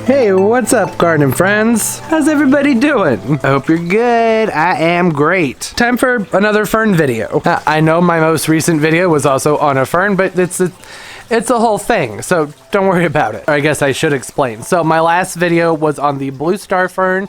Hey, what's up, garden friends? How's everybody doing? I hope you're good. I am great. Time for another fern video. I know my most recent video was also on a fern, but it's a whole thing, so don't worry about it. Or I guess I should explain. So my last video was on the blue star fern.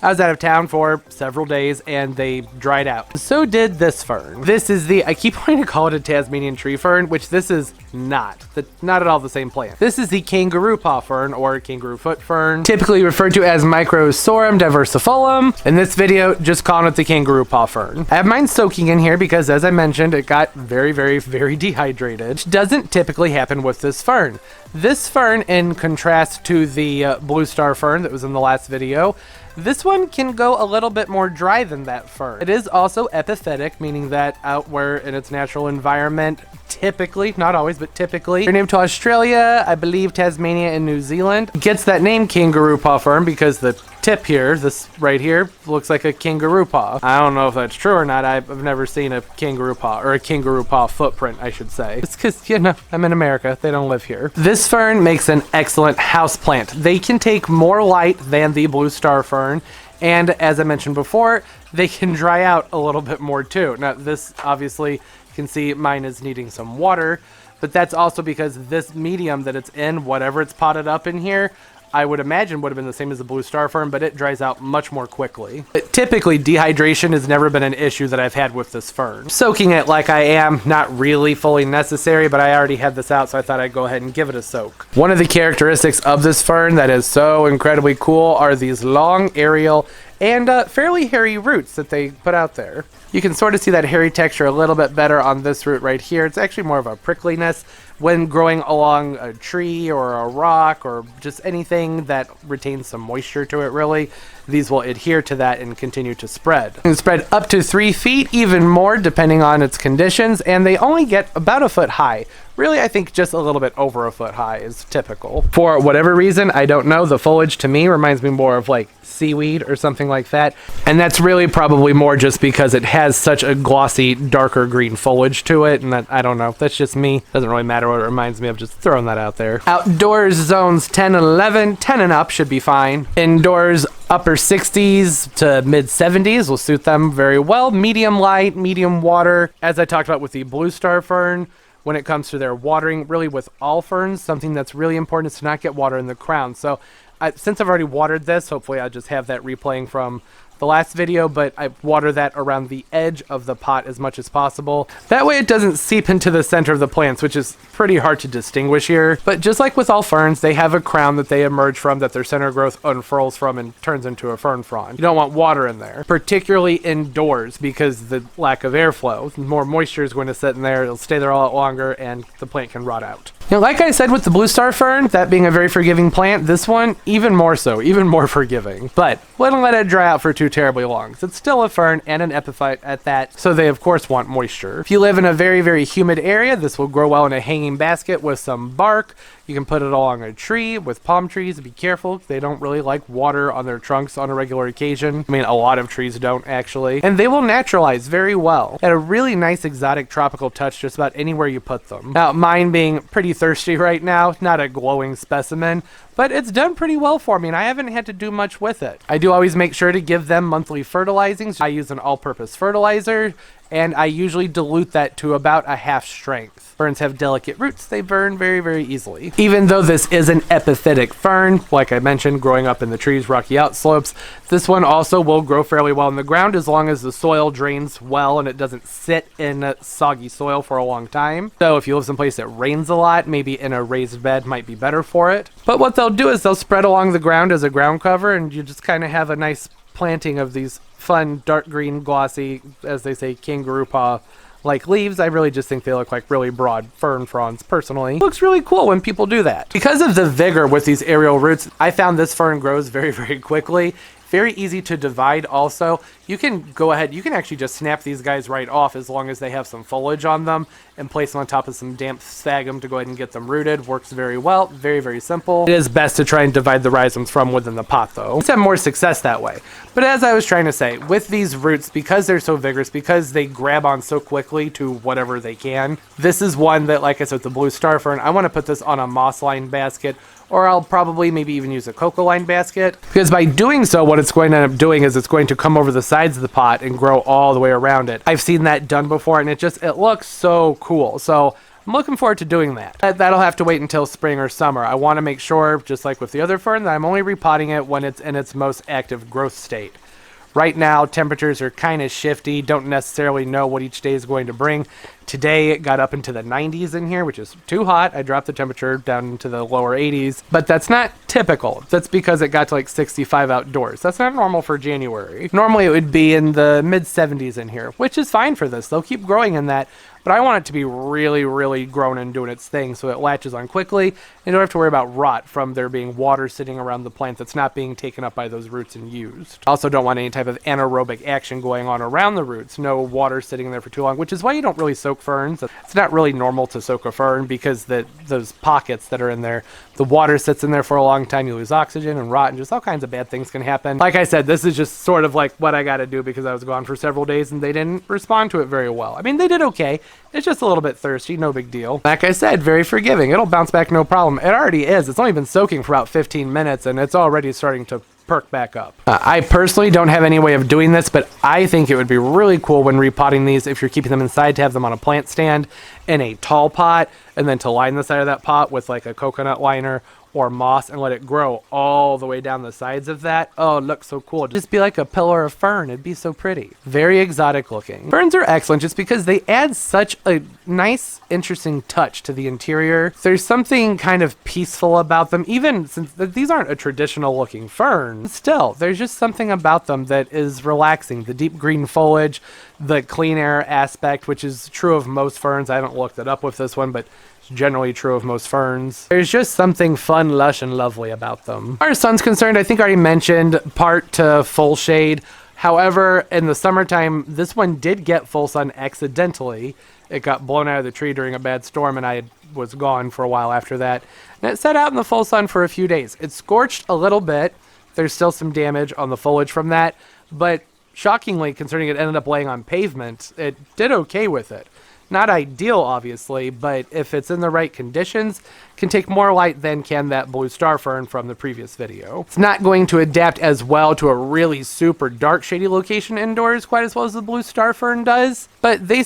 I was out of town for several days and they dried out. So did this fern. This is I keep wanting to call it a Tasmanian tree fern, which this is not. Not at all the same plant. This is the kangaroo paw fern or kangaroo foot fern, typically referred to as Microsorum diversifolum. In this video, just calling it the kangaroo paw fern. I have mine soaking in here because, as I mentioned, it got very, very, very dehydrated, which doesn't typically happen with this fern. This fern, in contrast to the blue star fern that was in the last video, this one can go a little bit more dry than that fern. It is also epiphytic, meaning that out where in its natural environment, typically, not always, but typically, native to Australia, I believe Tasmania and New Zealand, gets that name kangaroo paw fern because the tip here, this right here, looks like a kangaroo paw. I don't know if that's true or not. I've never seen a kangaroo paw, or a kangaroo paw footprint, I should say. It's because, you know, I'm in America. They don't live here. This fern makes an excellent house plant. They can take more light than the blue star fern, and as I mentioned before, they can dry out a little bit more too. Now, this obviously, you can see mine is needing some water, but that's also because this medium that it's in, whatever it's potted up in here, I would imagine would have been the same as the blue star fern, but it dries out much more quickly. Typically, dehydration has never been an issue that I've had with this fern. Soaking it like I am, not really fully necessary, but I already had this out, so I thought I'd go ahead and give it a soak. One of the characteristics of this fern that is so incredibly cool are these long, aerial, and fairly hairy roots that they put out there. You can sort of see that hairy texture a little bit better on this root right here. It's actually more of a prickliness when growing along a tree or a rock or just anything that retains some moisture to it, really. These will adhere to that and continue to spread. It can spread up to 3 feet, even more depending on its conditions, and they only get about a foot high. Really, I think just a little bit over a foot high is typical. For whatever reason, I don't know, the foliage to me reminds me more of like seaweed or something like that. And that's really probably more just because it has such a glossy, darker green foliage to it. And that, I don't know, that's just me. Doesn't really matter what it reminds me of, just throwing that out there. Outdoors zones 10 and 11, 10 and up should be fine. Indoors, upper 60s to mid 70s will suit them very well. Medium light, medium water. As I talked about with the blue star fern, when it comes to their watering, really with all ferns, something that's really important is to not get water in the crown. So since I've already watered this, hopefully I'll just have that replaying from the last video, but I water that around the edge of the pot as much as possible. That way it doesn't seep into the center of the plants, which is pretty hard to distinguish here. But just like with all ferns, they have a crown that they emerge from, that their center growth unfurls from and turns into a fern frond. You don't want water in there, particularly indoors, because the lack of airflow. More moisture is going to sit in there, it'll stay there a lot longer, and the plant can rot out. You know, like I said with the blue star fern, that being a very forgiving plant, this one, even more so, even more forgiving. But wouldn't let it dry out for too terribly long. So it's still a fern and an epiphyte at that, so they of course want moisture. If you live in a very, very humid area, this will grow well in a hanging basket with some bark. You can put it along a tree with palm trees. Be careful, they don't really like water on their trunks on a regular occasion. I mean, a lot of trees don't actually. And they will naturalize very well. At a really nice exotic tropical touch just about anywhere you put them. Now, mine being pretty thirsty right now, not a glowing specimen, but it's done pretty well for me and I haven't had to do much with it. I do always make sure to give them monthly fertilizing. I use an all-purpose fertilizer and I usually dilute that to about a half strength. Ferns have delicate roots, they burn very, very easily. Even though this is an epiphytic fern, like I mentioned, growing up in the trees, rocky outslopes, this one also will grow fairly well in the ground as long as the soil drains well and it doesn't sit in soggy soil for a long time. So if you live someplace that rains a lot, maybe in a raised bed might be better for it. But what they'll do is they'll spread along the ground as a ground cover and you just kind of have a nice planting of these fun dark green glossy, as they say, kangaroo paw like leaves. I really just think they look like really broad fern fronds personally. It looks really cool when people do that. Because of the vigor with these aerial roots, I found this fern grows very, very quickly. Very easy to divide also. You can go ahead, you can actually just snap these guys right off as long as they have some foliage on them and place them on top of some damp sphagnum to go ahead and get them rooted. Works very well, very, very simple. It is best to try and divide the rhizomes from within the pot though. Let's have more success that way. But as I was trying to say, with these roots, because they're so vigorous, because they grab on so quickly to whatever they can, this is one that, like I said, with the blue star fern, I want to put this on a moss-lined basket or I'll probably maybe even use a cocoa line basket, because by doing so, what it's going to end up doing is it's going to come over the sides of the pot and grow all the way around it. I've seen that done before, and it looks so cool. So I'm looking forward to doing that. That'll have to wait until spring or summer. I want to make sure, just like with the other fern, that I'm only repotting it when it's in its most active growth state. Right now, temperatures are kind of shifty, don't necessarily know what each day is going to bring. Today, it got up into the 90s in here, which is too hot. I dropped the temperature down into the lower 80s, but that's not typical. That's because it got to like 65 outdoors. That's not normal for January. Normally, it would be in the mid 70s in here, which is fine for this. They'll keep growing in that, but I want it to be really, really grown and doing its thing so it latches on quickly and you don't have to worry about rot from there being water sitting around the plant that's not being taken up by those roots and used. Also don't want any type of anaerobic action going on around the roots. No water sitting there for too long, which is why you don't really soak ferns. It's not really normal to soak a fern because those pockets that are in there, the water sits in there for a long time, you lose oxygen and rot and just all kinds of bad things can happen. Like I said, this is just sort of like what I got to do because I was gone for several days and they didn't respond to it very well. I mean, they did okay. It's just a little bit thirsty, no big deal. Like I said, very forgiving. It'll bounce back no problem. It already is. It's only been soaking for about 15 minutes and it's already starting to perk back up. I personally don't have any way of doing this, but I think it would be really cool when repotting these, if you're keeping them inside, to have them on a plant stand in a tall pot and then to line the side of that pot with like a coconut liner or moss and let it grow all the way down the sides of that. Oh, it looks so cool. Just be like a pillar of fern. It'd be so pretty. Very exotic looking. Ferns are excellent just because they add such a nice, interesting touch to the interior. There's something kind of peaceful about them, even since these aren't a traditional looking fern. Still, there's just something about them that is relaxing. The deep green foliage, the clean air aspect, which is true of most ferns. I haven't looked it up with this one, but generally true of most ferns. There's just something fun, lush, and lovely about them. As far as sun's concerned, I think I already mentioned part to full shade. However, in the summertime, this one did get full sun accidentally. It got blown out of the tree during a bad storm and I was gone for a while after that. And it sat out in the full sun for a few days. It scorched a little bit. There's still some damage on the foliage from that, but shockingly, considering it ended up laying on pavement, it did okay with it. Not ideal, obviously, but if it's in the right conditions, can take more light than can that blue star fern from the previous video. It's not going to adapt as well to a really super dark, shady location indoors quite as well as the blue star fern does, but they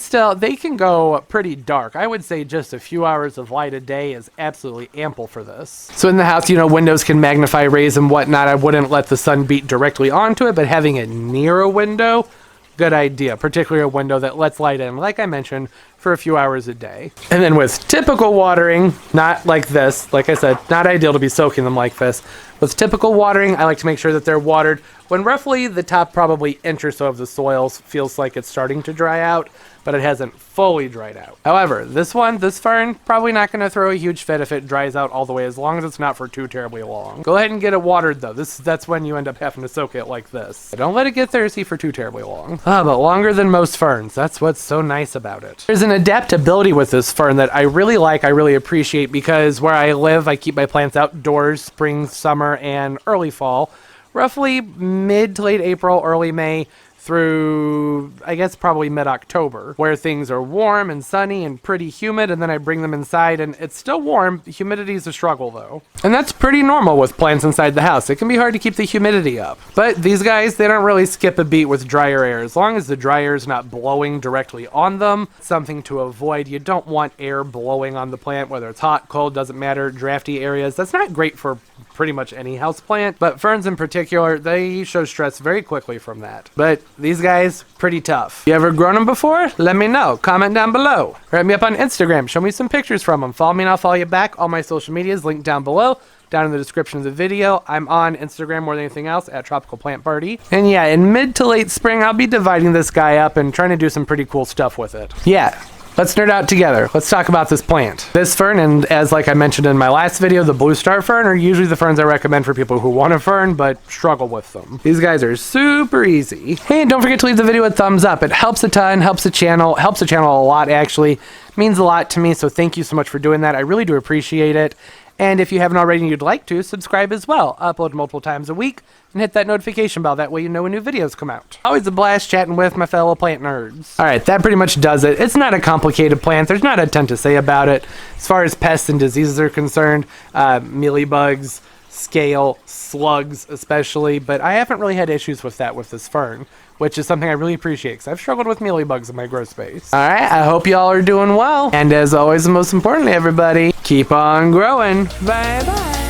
can go pretty dark. I would say just a few hours of light a day is absolutely ample for this. So in the house, windows can magnify rays and whatnot. I wouldn't let the sun beat directly onto it, but having it near a window, good idea, particularly a window that lets light in, like I mentioned, for a few hours a day. And then with typical watering, not like this, like I said, not ideal to be soaking them like this. With typical watering, I like to make sure that they're watered when roughly the top probably inch or so of the soil feels like it's starting to dry out, but it hasn't fully dried out. However, this fern, probably not going to throw a huge fit if it dries out all the way, as long as it's not for too terribly long. Go ahead and get it watered though. That's when you end up having to soak it like this. Don't let it get thirsty for too terribly long. But longer than most ferns. That's what's so nice about it. There's an adaptability with this fern that I really like, I really appreciate, because where I live, I keep my plants outdoors spring, summer, and early fall. Roughly mid to late April, early May, through, I guess, probably mid-October, where things are warm and sunny and pretty humid, and then I bring them inside and it's still warm. Humidity is a struggle though. And that's pretty normal with plants inside the house. It can be hard to keep the humidity up. But these guys, they don't really skip a beat with drier air. As long as the dry air is not blowing directly on them, something to avoid. You don't want air blowing on the plant, whether it's hot, cold, doesn't matter, drafty areas. That's not great for pretty much any house plant, but ferns in particular, they show stress very quickly from that. But these guys, pretty tough. You ever grown them before? Let me know. Comment down below. Or hit me up on Instagram. Show me some pictures from them. Follow me and I'll follow you back. All my social medias linked down below, down in the description of the video. I'm on Instagram more than anything else at Tropical Plant Party. And yeah, in mid to late spring, I'll be dividing this guy up and trying to do some pretty cool stuff with it. Yeah. Let's nerd out together. Let's talk about this plant. This fern, and as like I mentioned in my last video, the blue star fern are usually the ferns I recommend for people who want a fern but struggle with them. These guys are super easy. Hey, and don't forget to leave the video a thumbs up. It helps a ton, helps the channel a lot actually. It means a lot to me, so thank you so much for doing that. I really do appreciate it. And if you haven't already and you'd like to, subscribe as well. Upload multiple times a week and hit that notification bell. That way you know when new videos come out. Always a blast chatting with my fellow plant nerds. All right, that pretty much does it. It's not a complicated plant. There's not a ton to say about it. As far as pests and diseases are concerned, mealybugs, scale, slugs especially, but I haven't really had issues with that with this fern, which is something I really appreciate because I've struggled with mealybugs in my grow space. All right, I hope y'all are doing well. And as always, and most importantly, everybody, keep on growing. Bye-bye.